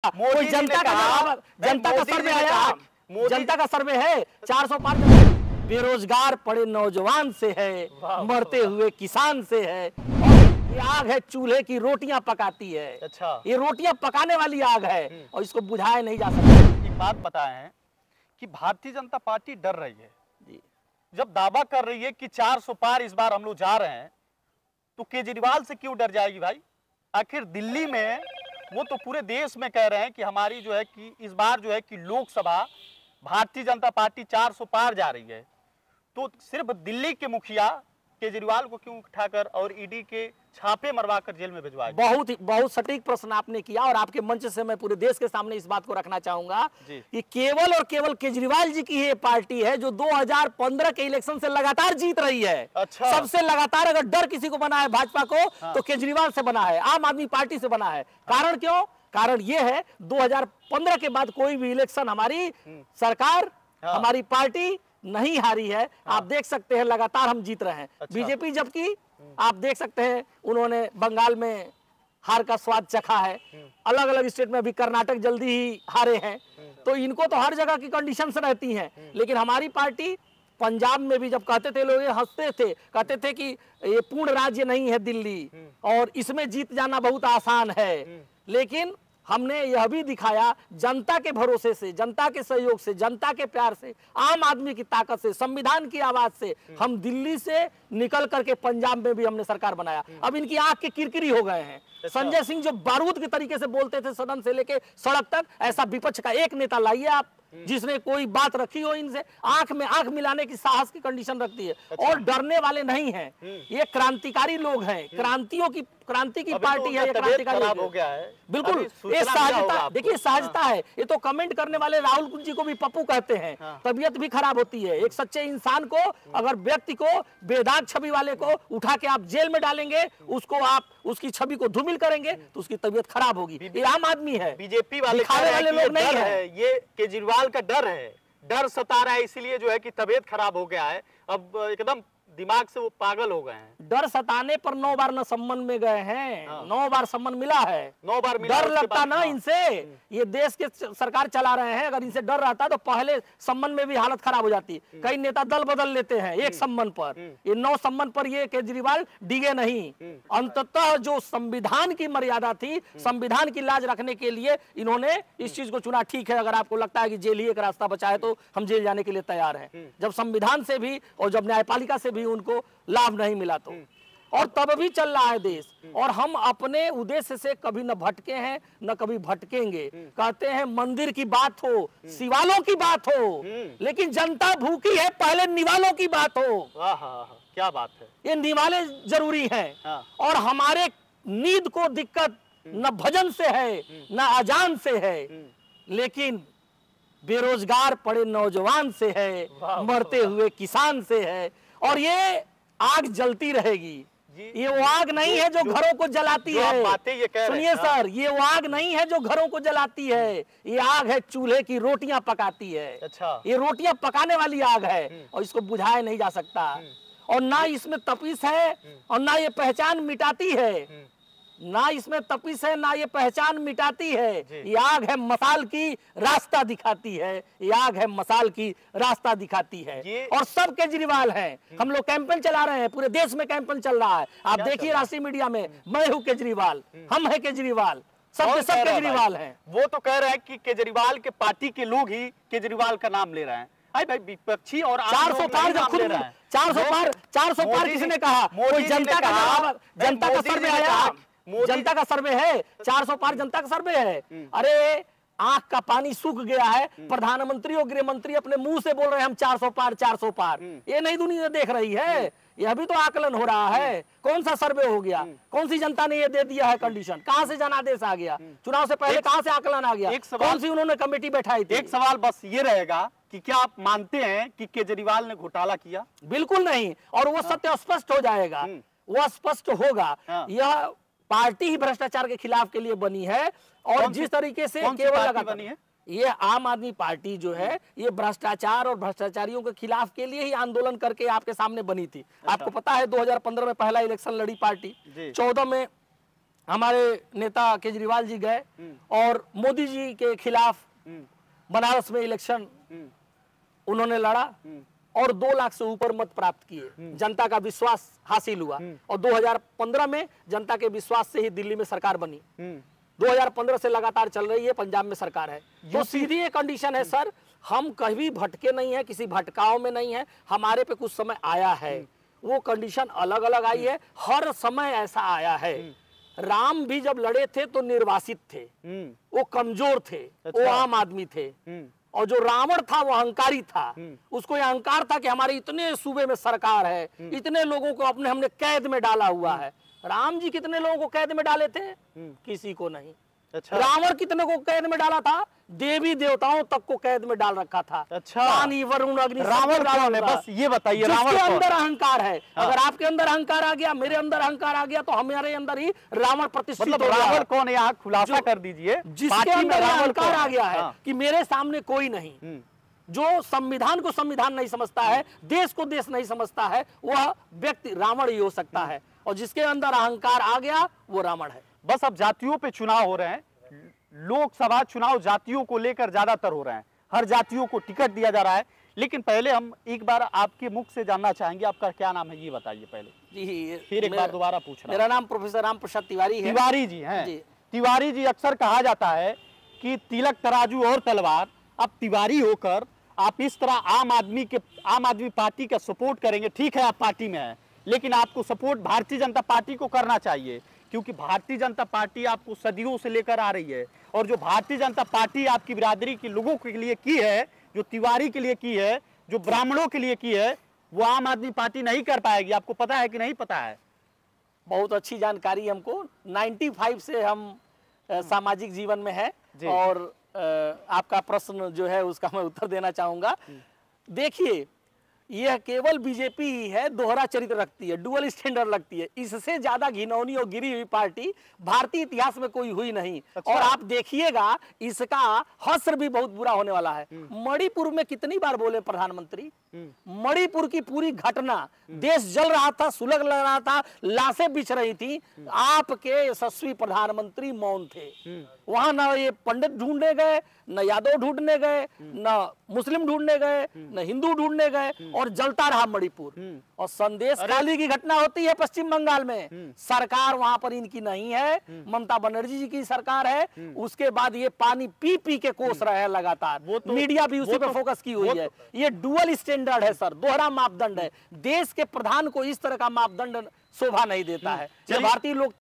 कोई जनता का सर्वे आया, जनता का सर्वे है 400 पार। बेरोजगार पड़े नौजवान से है, मरते हुए किसान से है, और ये आग है चूल्हे की रोटियां पकाती है। अच्छा, ये रोटियां पकाने वाली आग है और इसको बुझाया नहीं जा सकता। एक बात बताए हैं कि भारतीय जनता पार्टी डर रही है जी। जब दावा कर रही है कि 400 पार इस बार हम लोग जा रहे हैं, तो केजरीवाल से क्यों डर जाएगी भाई? आखिर दिल्ली में वो तो पूरे देश में कह रहे हैं कि हमारी जो है कि इस बार जो है कि लोकसभा भारतीय जनता पार्टी 400 पार जा रही है, तो सिर्फ दिल्ली के मुखिया केजरीवाल को क्यों उठाकर और ईडी के छापे मरवाकर जेल में भिजवाया? बहुत सटीक प्रश्न आपने किया और आपके मंच से मैं पूरे देश के सामने इस बात को रखना चाहूंगा कि केवल और केवल केजरीवाल जी की ये पार्टी है जो 2015 के इलेक्शन से लगातार जीत रही है। अच्छा। सबसे लगातार अगर डर किसी को बना है भाजपा को, तो केजरीवाल से बना है, आम आदमी पार्टी से बना है। कारण क्यों? कारण ये है 2015 के बाद कोई भी इलेक्शन हमारी सरकार, हमारी पार्टी नहीं हारी है। आप देख सकते हैं लगातार हम जीत रहे हैं। अच्छा। बीजेपी जबकि आप देख सकते हैं उन्होंने बंगाल में हार का स्वाद चखा है, अलग अलग स्टेट में, अभी कर्नाटक जल्दी ही हारे हैं, तो इनको तो हर जगह की कंडीशंस रहती हैं। लेकिन हमारी पार्टी पंजाब में भी जब कहते थे लोग हंसते थे, कहते थे कि ये पूर्ण राज्य नहीं है दिल्ली और इसमें जीत जाना बहुत आसान है, लेकिन हमने यह भी दिखाया जनता के भरोसे से, जनता के सहयोग से, जनता के प्यार से, आम आदमी की ताकत से, संविधान की आवाज से हम दिल्ली से निकल करके पंजाब में भी हमने सरकार बनाया। अब इनकी आंख के किरकिरी हो गए हैं। संजय सिंह जो बारूद के तरीके से बोलते थे सदन से लेके सड़क तक, ऐसा विपक्ष का एक नेता लाइए आप जिसने कोई बात रखी हो इनसे, आंख में आंख मिलाने की साहस की कंडीशन रखती है। और डरने वाले नहीं हैं, ये क्रांतिकारी लोग हैं, क्रांति की पार्टी है, ये क्रांतिकारी हो गया है। बिल्कुल, ये सहजता, देखिए सहजता है। ये तो कमेंट करने वाले राहुल जी को भी पप्पू कहते हैं। तबीयत भी खराब होती है। एक सच्चे इंसान को, अगर व्यक्ति को, बेदाग छवि वाले को उठा के आप जेल में डालेंगे, उसको आप उसकी छवि को धूमिल करेंगे, तो उसकी तबीयत खराब होगी। ये आम आदमी है, बीजेपी वाले लोग नहीं है। ये केजरीवाल का डर है, डर सता रहा है, इसीलिए जो है कि तबीयत खराब हो गया है। अब एकदम दिमाग से वो पागल हो गए हैं। डर सताने पर 9 बार न सम्मन में गए हैं। 9 बार सम्मन मिला है, 9 बार मिला। डर लगता ना इनसे, ये देश के सरकार चला रहे हैं, अगर इनसे डर रहता तो पहले सम्मन में भी हालत खराब हो जाती। कई नेता दल बदल लेते हैं एक सम्मन पर, ये 9 सम्मन पर ये केजरीवाल डिगे नहीं। अंततः जो संविधान की मर्यादा थी, संविधान की लाज रखने के लिए इन्होंने इस चीज को चुना। ठीक है, अगर आपको लगता है कि जेल ही एक रास्ता बचा है तो हम जेल जाने के लिए तैयार हैं, जब संविधान से भी और जब न्यायपालिका से भी उनको लाभ नहीं मिला तो। और तब भी चल रहा है देश, और हम अपने उद्देश्य से कभी न भटके हैं न कभी भटकेंगे। कहते हैं मंदिर की बात हो, शिवालों की बात हो, लेकिन जनता भूखी है, पहले निवालों की बात हो। क्या बात है, ये निवाले जरूरी हैं। और हमारे नींद को दिक्कत न भजन से है न अजान से है, लेकिन बेरोजगार पड़े नौजवान से है, मरते हुए किसान से है। और ये आग जलती रहेगी। ये वो आग नहीं है जो घरों को जलाती है। सुनिए सर, ये वो आग नहीं है जो घरों को जलाती है, ये आग है चूल्हे की रोटियां पकाती है। अच्छा। ये रोटियां पकाने वाली आग है और इसको बुझाया नहीं जा सकता। और ना इसमें तपिश है और ना ये पहचान मिटाती है, ना इसमें तपिश है ना ये पहचान मिटाती है। ये आग है मसाल की, रास्ता दिखाती है। ये आग है मसाल की, रास्ता दिखाती है। और सब केजरीवाल हैं। हम लोग कैंपेन चला रहे हैं, पूरे देश में कैंपेन चल रहा है। आप देखिए राष्ट्रीय मीडिया में, मैं हूँ केजरीवाल, हम है केजरीवाल, सब केजरीवाल हैं। वो तो कह रहे हैं कि केजरीवाल के पार्टी के लोग ही केजरीवाल का नाम ले रहे हैं। भाई विपक्षी और 400 पार जब खुद 400 पार किसने कहा? कोई जनता का सर्वे आया, जनता का सर्वे है, 400 पार जनता का सर्वे है। अरे आंख का पानी सूख गया है, प्रधानमंत्री और गृह मंत्री अपने मुंह से बोल रहे हैं हम 400 पार 400 पार। ये नहीं दुनिया देख रही है, यह भी तो आकलन हो रहा है। कौन सा सर्वे हो गया? कौन सी जनता ने ये दे दिया है कंडीशन? कहां से जनादेश आ गया? चुनाव से पहले कहां से आकलन आ गया? कौन सी उन्होंने कमेटी बैठाई थी? एक सवाल बस ये रहेगा कि क्या आप मानते हैं कि केजरीवाल ने घोटाला किया? बिल्कुल नहीं, और वो सत्य स्पष्ट हो जाएगा, वो स्पष्ट होगा। यह पार्टी ही भ्रष्टाचार के खिलाफ के लिए बनी है। और जिस तरीके से केवल बनी है, ये आम आदमी पार्टी जो है, ये भ्रष्टाचार और भ्रष्टाचारियों के खिलाफ के लिए ही आंदोलन करके आपके सामने बनी थी। आपको पता है 2015 में पहला इलेक्शन लड़ी पार्टी, 14 में हमारे नेता केजरीवाल जी गए और मोदी जी के खिलाफ बनारस में इलेक्शन उन्होंने लड़ा और 2 लाख से ऊपर मत प्राप्त किए, जनता का विश्वास हासिल हुआ और 2015 में जनता के विश्वास से ही दिल्ली में सरकार बनी। 2015 से लगातार चल रही है, पंजाब में सरकार है। तो सीधी ये कंडीशन है सर, हम कभी भटके नहीं है, किसी भटकाव में नहीं है, हमारे पे कुछ समय आया है, वो कंडीशन अलग अलग आई है, हर समय ऐसा आया है। राम भी जब लड़े थे तो निर्वासित थे, वो कमजोर थे, वो आम आदमी थे, और जो रावण था वो अहंकारी था, उसको ये अहंकार था कि हमारे इतने सूबे में सरकार है, इतने लोगों को हमने कैद में डाला हुआ है। राम जी कितने लोगों को कैद में डाले थे? किसी को नहीं। अच्छा। रावण कितने को कैद में डाला था? देवी देवताओं तक को कैद में डाल रखा था। अच्छा। पानी वरुण अग्नि, रावण कौन है? बस ये बताइए, रावण जिसके अंदर अहंकार है। अगर आपके अंदर अहंकार आ गया, मेरे अंदर अहंकार आ गया, तो हमारे अंदर ही रावण प्रतिष्ठित हो गया। रावण कौन है यहाँ खुलासा कर दीजिए। जिसके अंदर अहंकार आ गया है कि मेरे सामने कोई नहीं, जो संविधान को संविधान नहीं समझता है, देश को देश नहीं समझता है, वह व्यक्ति रावण ही हो सकता है। और जिसके अंदर अहंकार आ गया वो रावण है। बस अब जातियों पे चुनाव हो रहे हैं, लोकसभा चुनाव जातियों को लेकर ज्यादातर हो रहे हैं, हर जातियों को टिकट दिया जा रहा है। लेकिन पहले हम एक बार आपके मुख से जानना चाहेंगे, आपका क्या नाम है ये बताइए पहले। जी, फिर एक बार दोबारा पूछ रहा। मेरा नाम प्रोफेसर राम प्रसाद तिवारी है। तिवारी जी हैं। तिवारी जी, अक्सर कहा जाता है कि तिलक तराजू और तलवार, अब तिवारी होकर आप इस तरह आम आदमी पार्टी का सपोर्ट करेंगे। ठीक है, आप पार्टी में हैं, लेकिन आपको सपोर्ट भारतीय जनता पार्टी को करना चाहिए, क्योंकि भारतीय जनता पार्टी आपको सदियों से लेकर आ रही है। और जो भारतीय जनता पार्टी आपकी बिरादरी के लोगों के लिए की है, जो तिवारी के लिए की है, जो ब्राह्मणों के लिए की है, वो आम आदमी पार्टी नहीं कर पाएगी। आपको पता है कि नहीं पता है? बहुत अच्छी जानकारी हमको। 95 से हम सामाजिक जीवन में है और आपका प्रश्न जो है उसका मैं उत्तर देना चाहूंगा। देखिए, यह केवल बीजेपी ही है, दोहरा चरित्र रखती है, डुअल स्टैंडर्ड लगती है। इससे ज्यादा घिनौनी और गिरी हुई पार्टी भारतीय इतिहास में कोई हुई नहीं। अच्छा। और आप देखिएगा इसका हश्र भी बहुत बुरा होने वाला है। मणिपुर में कितनी बार बोले प्रधानमंत्री, मणिपुर की पूरी घटना, देश जल रहा था, सुलग लग रहा था, लाशें बिछ रही थी, आपके यशस्वी प्रधानमंत्री मौन थे। वहां ना ये पंडित ढूंढने गए, न यादव ढूंढने गए, न मुस्लिम ढूंढने गए, न हिंदू ढूंढने गए, और जलता रहा मणिपुर। और संदेश खाली की घटना होती है पश्चिम बंगाल में, सरकार वहां पर इनकी नहीं है, ममता बनर्जी जी की सरकार है। उसके बाद ये पानी पी पी के कोस रहे हैं लगातार, मीडिया भी उसी पर फोकस की हुई है। ये डुअल स्टैंडर्ड है सर, दोहरा मापदंड है। देश के प्रधान को इस तरह का मापदंड शोभा नहीं देता है। भारतीय लोग